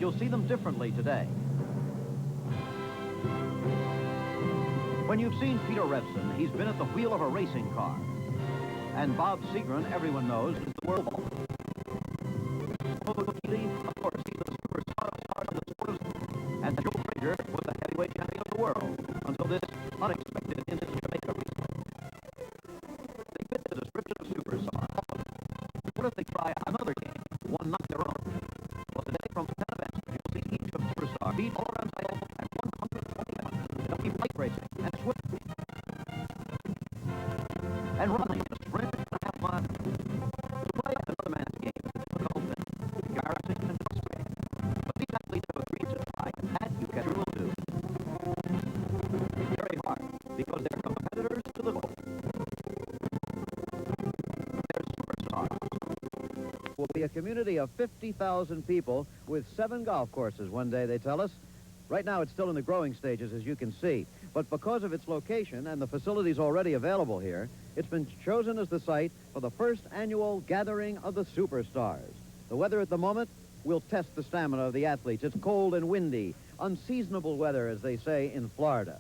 you'll see them differently today. When you've seen Peter Revson, he's been at the wheel of a racing car. And Bob Seagren, everyone knows, is the world. Of course, he's the superstar of stars of the sports. And Joe Frazier was the heavyweight champion of the world until this unexpected in his Jamaica recently. They fit the description of superstar. What if they try another game, one not their own? Well, today from 10 events, you'll see each of superstar beat all around cycle at 121. They'll be bike racing and swimming and running a sprint and a half mile. To play another man's game is difficult and embarrassing and frustrating. But these athletes have agreed to try, and that you can will do. Very hard, because they're competitors to the bone. They're superstars. Will be a community of 50,000 people with 7 golf courses one day, they tell us. Right now, it's still in the growing stages, as you can see. But because of its location and the facilities already available here, it's been chosen as the site for the first annual gathering of the superstars. The weather at the moment will test the stamina of the athletes. It's cold and windy, unseasonable weather, as they say in Florida.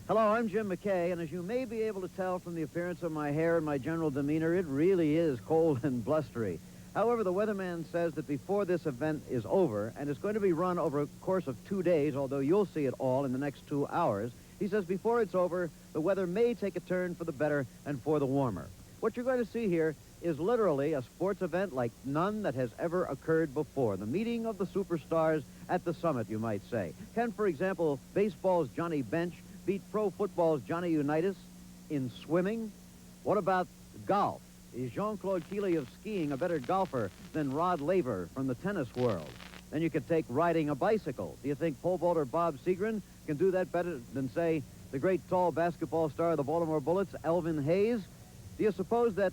Hello, I'm Jim McKay, and as you may be able to tell from the appearance of my hair and my general demeanor, it really is cold and blustery. However, the weatherman says that before this event is over, and it's going to be run over a course of 2 days, although you'll see it all in the next 2 hours, he says before it's over, the weather may take a turn for the better and for the warmer. What you're going to see here is literally a sports event like none that has ever occurred before. The meeting of the superstars at the summit, you might say. Can, for example, baseball's Johnny Bench beat pro football's Johnny Unitas in swimming? What about golf? Is Jean-Claude Keeley of skiing a better golfer than Rod Laver from the tennis world? Then you could take riding a bicycle. Do you think pole vaulter Bob Seagren can do that better than, say, the great tall basketball star of the Baltimore Bullets, Elvin Hayes? Do you suppose that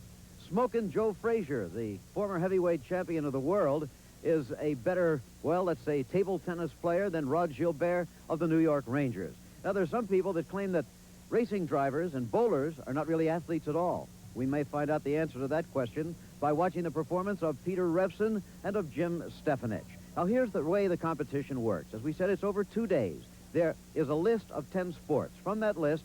smoking Joe Frazier, the former heavyweight champion of the world, is a better, well, let's say, table tennis player than Rod Gilbert of the New York Rangers? Now, there's some people that claim that racing drivers and bowlers are not really athletes at all. We may find out the answer to that question by watching the performance of Peter Revson and of Jim Stefanich. Now, here's the way the competition works. As we said, it's over 2 days. There is a list of 10 sports. From that list,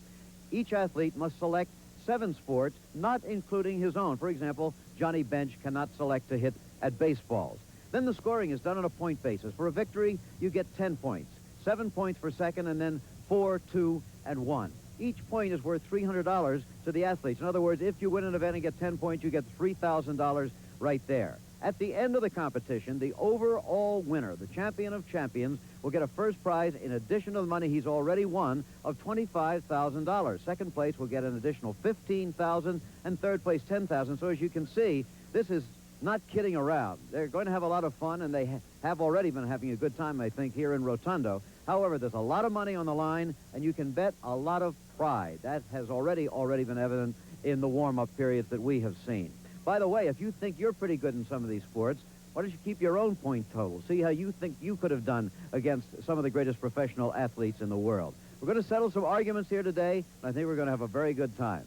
each athlete must select 7 sports, not including his own. For example, Johnny Bench cannot select to hit at baseballs. Then the scoring is done on a point basis. For a victory, you get 10 points, 7 points for second, and then 4, 2, and 1. Each point is worth $300 to the athletes. In other words, if you win an event and get 10 points, you get $3,000 right there. At the end of the competition, the overall winner, the champion of champions, will get a first prize in addition to the money he's already won of $25,000. Second place will get an additional $15,000, and third place $10,000. So as you can see, this is not kidding around. They're going to have a lot of fun, and they have already been having a good time, I think, here in Rotundo. However, there's a lot of money on the line, and you can bet a lot of pride. That has already been evident in the warm-up periods that we have seen. By the way, if you think you're pretty good in some of these sports, why don't you keep your own point total? See how you think you could have done against some of the greatest professional athletes in the world. We're going to settle some arguments here today, and I think we're going to have a very good time.